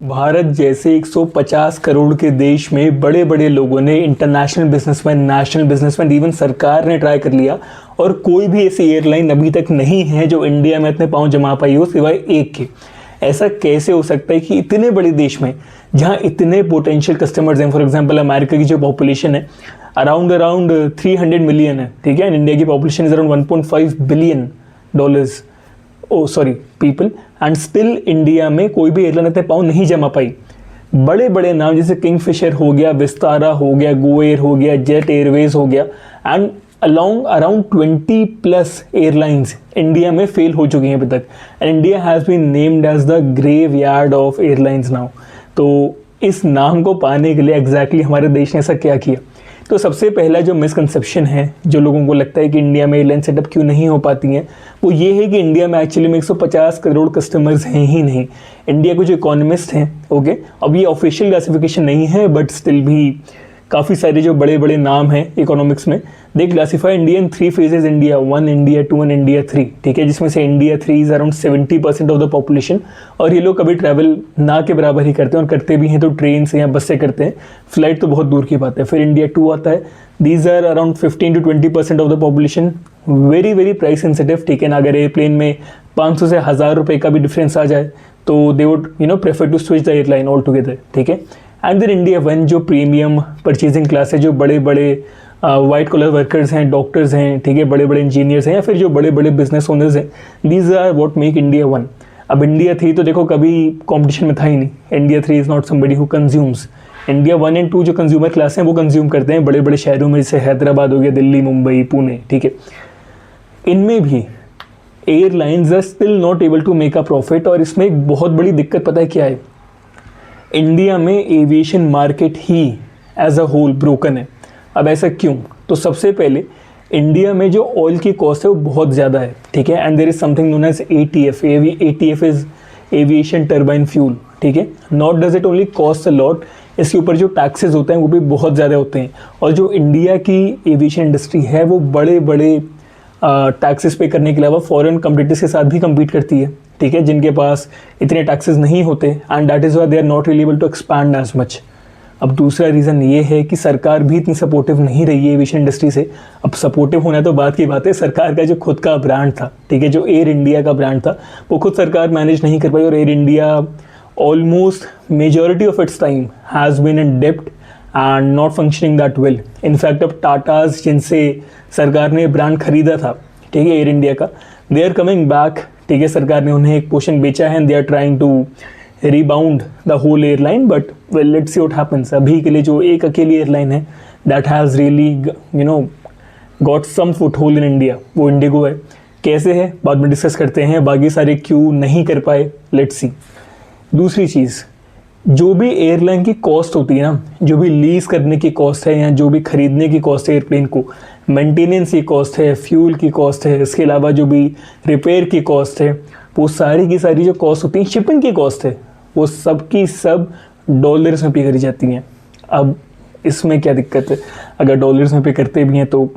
भारत जैसे 150 करोड़ के देश में बड़े बड़े लोगों ने, international businessman, national businessman, even सरकार ने ट्राई कर लिया और कोई भी ऐसी एयरलाइन अभी तक नहीं है जो इंडिया में इतने पाँव जमा पाई हो सिवाय एक के। ऐसा कैसे हो सकता है कि इतने बड़े देश में जहाँ इतने पोटेंशियल कस्टमर्स हैं, फॉर एग्जांपल अमेरिका की जो पॉपुलेशन है अराउंड 300 मिलियन है, ठीक है, एंड इंडिया की population is around 1.5 billion dollars people, and still India में कोई भी एयरलाइन इतने पाँव नहीं जमा पाई। बड़े बड़े नाम जैसे किंगफिशर हो गया, विस्तारा हो गया, गो एयर हो गया, जेट एयरवेज हो गया, एंड अराउंड 20+ एयरलाइंस इंडिया में फेल हो चुकी हैं अभी तक, and India has been named as the graveyard of airlines now. तो इस नाम को पाने के लिए एग्जैक्टली हमारे देश ने ऐसा क्या किया? तो सबसे पहला जो मिसकंसेप्शन है, जो लोगों को लगता है कि इंडिया में एयरलाइन सेटअप क्यों नहीं हो पाती हैं, वो ये है कि इंडिया में एक्चुअली में 150 करोड़ कस्टमर्स हैं ही नहीं। इंडिया के जो इकोनॉमिस्ट हैं, ओके, अब ये ऑफिशियल क्लासिफिकेशन नहीं है बट स्टिल भी काफ़ी सारे जो बड़े बड़े नाम हैं इकोनॉमिक्स में, they classify India in 3 phases, India 1, India 2 and India 3, ठीक है, जिसमें से India 3 is around 70% of the population. और ये लोग कभी ट्रैवल ना के बराबर ही करते हैं, और करते भी हैं तो ट्रेन से या बस से करते हैं, फ्लाइट तो बहुत दूर की बात है। फिर इंडिया 2 आता है, these are around 15 to 20% of the population, very very price sensitive, ठीक है ना। अगर एयरप्लेन में 500 से 1000 रुपये का भी डिफरेंस आ जाए तो they would prefer to switch the airline altogether, ठीक है। एंड देन इंडिया 1 जो प्रीमियम परचेजिंग क्लास है, जो बड़े बड़े वाइट कॉलर वर्कर्स हैं, डॉक्टर्स हैं, ठीक है, बड़े बड़े इंजीनियर्स हैं, या फिर जो बड़े बड़े बिजनेस ओनर्स हैं, these are what make India 1। अब इंडिया 3 तो देखो कभी कंपटीशन में था ही नहीं। India 3 is not somebody who consumes. India 1 and 2 जो कंज्यूमर क्लास हैं वो कंज्यूम करते हैं बड़े बड़े शहरों में, जैसे हैदराबाद हो गया, दिल्ली, मुंबई, पुणे, ठीक है। इनमें भी airlines are still not able to make a profit, और इसमें एक बहुत बड़ी दिक्कत पता है क्या है? इंडिया में एविएशन मार्केट ही एज अ होल ब्रोकन है। अब ऐसा क्यों? तो सबसे पहले इंडिया में जो ऑयल की कॉस्ट है वो बहुत ज़्यादा है, ठीक है, and there is something known as ATF। ATF is aviation turbine fuel, ठीक है। Not does it only cost a lot, इसके ऊपर जो टैक्सेस होते हैं वो भी बहुत ज़्यादा होते हैं, और जो इंडिया की एविएशन इंडस्ट्री है वो बड़े बड़े टैक्सेस पे करने के अलावा फॉरेन कंपटीटर्स के साथ भी कम्पीट करती है, ठीक है, जिनके पास इतने टैक्सेस नहीं होते, and that is why they are not really able to expand as much. अब दूसरा रीज़न ये है कि सरकार भी इतनी सपोर्टिव नहीं रही है एविएशन इंडस्ट्री से। अब सपोर्टिव होना तो बात की बात है, सरकार का जो खुद का ब्रांड था, ठीक है, जो एयर इंडिया का ब्रांड था, वो खुद सरकार मैनेज नहीं कर पाई, और Air India almost majority of its time has been in डेप्ट and not functioning that well. In fact अब टाटाज, जिनसे सरकार ने ब्रांड खरीदा था, ठीक है, एयर इंडिया का, दे आर कमिंग बैक, ठीक है, सरकार ने उन्हें एक पोर्शन बेचा है, and they are trying to rebound the whole airline, but well let's see what happens. अभी के लिए जो एक अकेली एयरलाइन है that has really got some foothold in India, वो इंडिगो है। कैसे है बाद में डिस्कस करते हैं, बाकी सारे क्यों नहीं कर पाए, लेट्स सी। दूसरी चीज़, जो भी एयरलाइन की कॉस्ट होती है ना, जो भी लीज करने की कॉस्ट है या जो भी खरीदने की कॉस्ट है एयरप्लेन को, मेंटेनेंस की कॉस्ट है, फ्यूल की कॉस्ट है, इसके अलावा जो भी रिपेयर की कॉस्ट है, वो सारी की सारी जो कॉस्ट होती है, शिपिंग की कॉस्ट है, वो सब की सब डॉलर्स में पे करी जाती हैं। अब इसमें क्या दिक्कत है? अगर डॉलर्स में पे करते भी हैं तो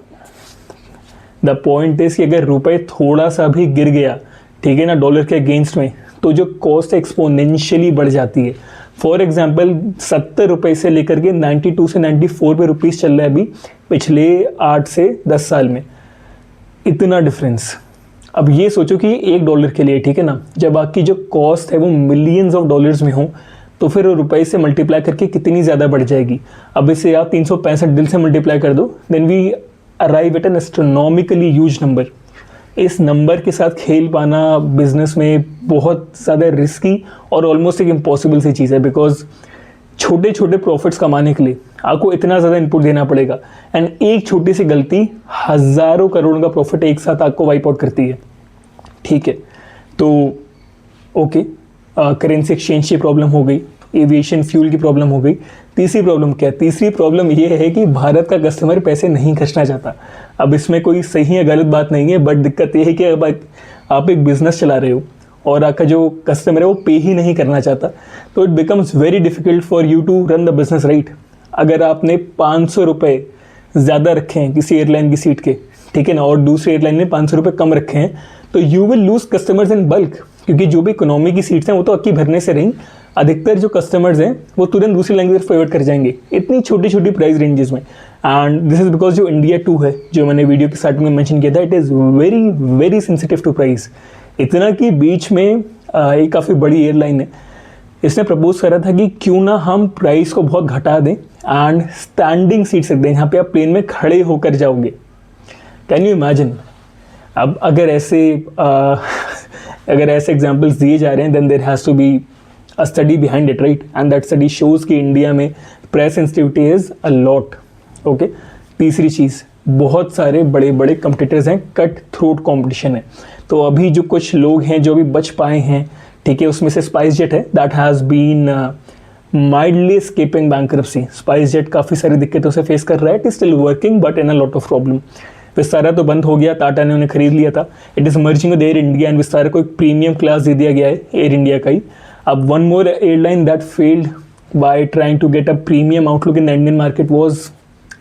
द पॉइंट इज कि अगर रुपए थोड़ा सा भी गिर गया, ठीक है ना, डॉलर के अगेंस्ट में, तो जो कॉस्ट एक्सपोनेंशियली बढ़ जाती है। फॉर एग्जाम्पल 70 रुपये से लेकर के 92 से 94 रुपीज़ चल रहा है अभी पिछले 8 से 10 साल में, इतना डिफरेंस। अब ये सोचो कि $1 के लिए, ठीक है ना, जब आपकी जो कॉस्ट है वो मिलियंस ऑफ डॉलर्स में हो, तो फिर रुपए से मल्टीप्लाई करके कितनी ज़्यादा बढ़ जाएगी। अब इसे आप 365 दिल से मल्टीप्लाई कर दो, then we arrive at an astronomically huge number. इस नंबर के साथ खेल पाना बिजनेस में बहुत ज़्यादा रिस्की और ऑलमोस्ट एक इम्पॉसिबल सी चीज़ है, बिकॉज छोटे छोटे प्रॉफिट्स कमाने के लिए आपको इतना ज़्यादा इनपुट देना पड़ेगा, एंड एक छोटी सी गलती हज़ारों करोड़ का प्रॉफिट एक साथ आपको वाइप आउट करती है, ठीक है। तो ओके, करेंसी एक्सचेंज की प्रॉब्लम हो गई, एविएशन फ्यूल की प्रॉब्लम हो गई। तीसरी प्रॉब्लम क्या है? तीसरी प्रॉब्लम ये है कि भारत का कस्टमर पैसे नहीं खर्चना चाहता। अब इसमें कोई सही या गलत बात नहीं है, बट दिक्कत ये है कि अब आप एक बिजनेस चला रहे हो और आपका जो कस्टमर है वो पे ही नहीं करना चाहता, तो it becomes very difficult for you to run the business, right. अगर आपने 500 रुपये ज़्यादा रखे हैं किसी एयरलाइन की सीट के, ठीक है ना, और दूसरी एयरलाइन ने 500 रुपये कम रखे हैं, तो you will lose customers in bulk, क्योंकि जो भी इकोनॉमी की सीट्स हैं वो तो अक्की भरने से रहीं, अधिकतर जो कस्टमर्स हैं वो तुरंत दूसरी लैंग्वेज फेवर कर जाएंगे इतनी छोटी छोटी प्राइस रेंजेस में। एंड दिस इज बिकॉज जो इंडिया 2 है, जो मैंने वीडियो के स्टार्टिंग में मेंशन किया था, it is very very sensitive to price. इतना कि बीच में एक काफ़ी बड़ी एयरलाइन है, इसने प्रपोज करा था कि क्यों ना हम प्राइस को बहुत घटा दें एंड स्टैंडिंग सीट्स रख दें, यहाँ पे आप प्लेन में खड़े होकर जाओगे। Can you imagine? अब अगर ऐसे एग्जांपल्स दिए जा रहे हैं, then there has to be a study behind it, right? And that study shows कि इंडिया में press sensitivity is a lot. Okay, तीसरी चीज़, बहुत सारे बड़े बड़े कंपटीटर्स हैं, कट थ्रोट कॉम्पिटिशन है। तो अभी जो कुछ लोग हैं जो अभी बच पाए हैं, ठीक है, उसमें से स्पाइस जेट है, that has been mildly escaping bankruptcy. SpiceJet काफ़ी सारी दिक्कतों से फेस कर रहा है, it is still working but in a lot of problem. Vistara तो बंद हो गया, टाटा ने उन्हें खरीद लिया था। It is merging with air India and Vistara को एक प्रीमियम क्लास दे दिया गया है एयर इंडिया का ही। अब one more airline that failed by trying to get a premium outlook in the Indian market was,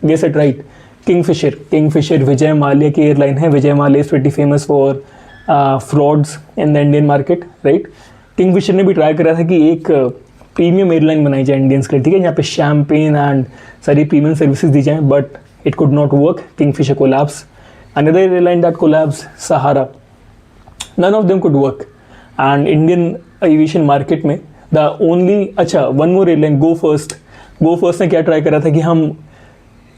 guess it right, Kingfisher. Kingfisher Vijay Mallya की airline है। Vijay Mallya is pretty famous for frauds in the Indian market, right? Kingfisher ने भी try करा था कि एक premium airline बनाई जाए इंडियंस के लिए, ठीक है, यहाँ पे शैम्पेन एंड सारी प्रीमियम सर्विसेज दी जाएं, but it could not work. Kingfisher collapse. Another airline that collapse, Sahara. None of them could work. And Indian aviation market में द ओनली, अच्छा, one more airline, Go First ने क्या try करा था कि हम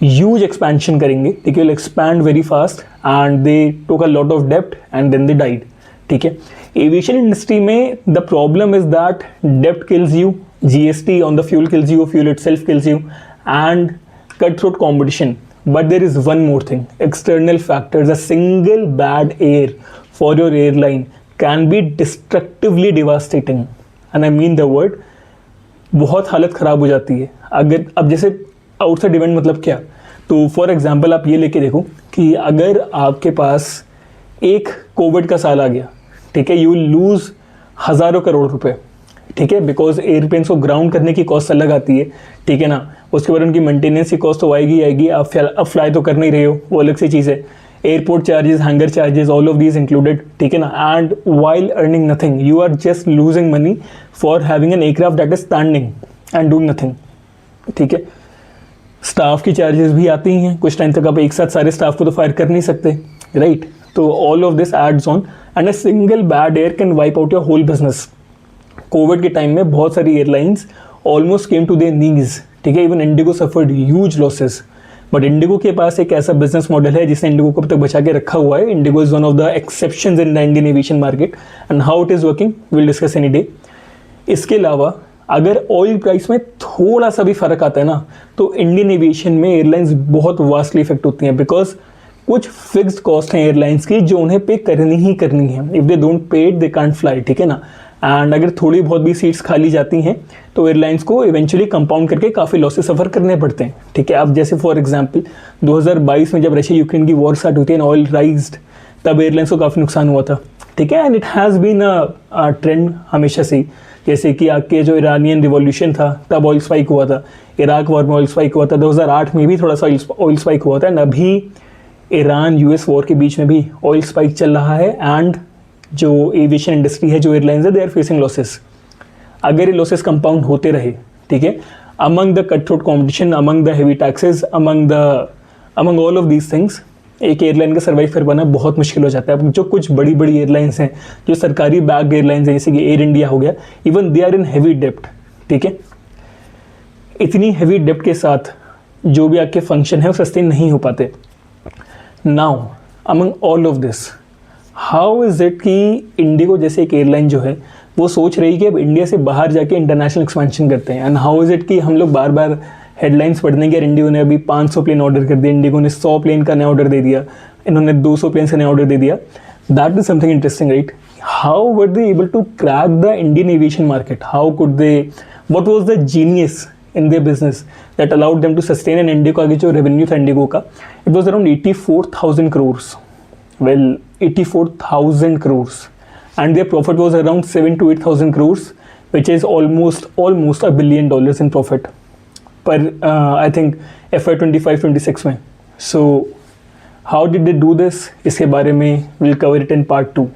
ह्यूज एक्सपेंशन करेंगे, ठीक है, will expand very fast and they took a lot of डेप्ट एंड देन दे डाइड, ठीक है। एविएशन इंडस्ट्री में द प्रॉब्लम इज दैट डेप्ट kills you, GST on the fuel kills you, fuel itself kills you, and cut throat competition. But there is one more thing, external factors. A single bad air for your airline can be destructively devastating, and I mean the word, बहुत हालत ख़राब हो जाती है अगर, अब जैसे outside event मतलब क्या, तो फॉर एग्जांपल आप ये लेके देखो कि अगर आपके पास एक कोविड का साल आ गया, ठीक है, यू लूज़ हज़ारों करोड़ रुपए, ठीक है, बिकॉज एयरप्लेन्स को ग्राउंड करने की कॉस्ट अलग आती है, ठीक है ना, उसके बाद उनकी मेंटेनेंस की कॉस्ट तो आएगी, आप फ्लाई तो कर नहीं रहे हो, वो अलग सी चीज़ है, airport charges, hangar charges, all of these included, ठीक है ना, and while earning nothing you are just losing money for having an aircraft that is standing and doing nothing, ठीक है। स्टाफ की चार्जेस भी आती हैं, कुछ टाइम तक आप एक साथ सारे स्टाफ को तो फायर कर नहीं सकते, राइट, तो all of this adds on and a single bad year can wipe out your whole business. COVID के टाइम में बहुत सारी airlines almost came to their knees, ठीक है, even IndiGo suffered huge losses, but IndiGo के पास एक ऐसा बिजनेस मॉडल है जिसने इंडिगो को अब तक बचा के रखा हुआ है। Indigo is one of the exceptions in the Indian aviation market and how it is working will discuss any day. इसके अलावा अगर ऑयल प्राइस में थोड़ा सा भी फर्क आता है ना, तो इंडियन एविएशन में एयरलाइंस बहुत वास्टली इफेक्ट होती हैं, बिकॉज कुछ फिक्स्ड कॉस्ट हैं एयरलाइंस की जो उन्हें पे करनी ही करनी है। If they don't pay it they can't fly, ठीक है ना, एंड अगर थोड़ी बहुत भी सीट्स खाली जाती हैं तो एयरलाइंस को इवेंचुअली कंपाउंड करके काफ़ी लॉसेस सफ़र करने पड़ते हैं, ठीक है। अब जैसे फॉर एग्जांपल 2022 में जब रशिया यूक्रेन की वॉर स्टार्ट हुई थी एंड ऑयल राइज्ड, तब एयरलाइंस को काफ़ी नुकसान हुआ था, ठीक है, and it has been a trend हमेशा से ही। जैसे कि आपके जो ईरानियन रिवॉल्यूशन था तब ऑयल स्पाइक हुआ था, इराक वॉर में ऑयल स्पाइक हुआ था, 2008 में भी थोड़ा सा ऑयल स्पाइक हुआ था, एंड अभी ईरान यूएस वॉर के बीच में भी ऑयल स्पाइक चल रहा है, एंड जो एविएशन इंडस्ट्री है, जो एयरलाइंस है, दे आर फेसिंग लॉसेस। अगर ये लॉसेस कंपाउंड होते रहे, ठीक है, among the cut throat competition, among the heavy taxes, among all of these things, एक एयरलाइन का सर्वाइव कर पाना बहुत मुश्किल हो जाता है। अब जो कुछ बड़ी बड़ी एयरलाइंस हैं, जो सरकारी बैग एयरलाइंस हैं, जैसे कि एयर इंडिया हो गया, even they are in heavy डेप्ट, ठीक है। इतनी हैवी डेप्ट के साथ जो भी आपके फंक्शन है वो सस्टेन नहीं हो पाते। Now among all of this, how is it कि इंडिगो जैसे एक एयरलाइन जो है वो सोच रही है कि अब इंडिया से बाहर जाके इंटरनेशनल एक्सपेंशन करते हैं, एंड हाउ इज़ इट कि हम लोग बार बार हेडलाइंस पढ़ने के, इंडिगो ने अभी 500 प्लेन ऑर्डर कर दिया, इंडिगो ने 100 प्लेन का नया ऑर्डर दे दिया, इन्होंने 200 प्लेन का नया ऑर्डर दे दिया। That is something interesting, right? How were they able to crack the Indian aviation market? How could they, what was the genius in their business that allowed them to sustain? an Indigo आगे जो revenue था Indigo का, it was around 84,000 crores. Well, 84,000 crores, and their profit was around 7 to 8,000 crores, which is almost $1 billion in profit per I think FY 25-26 में. So how did they do this? इसके बारे में we'll cover it in part 2.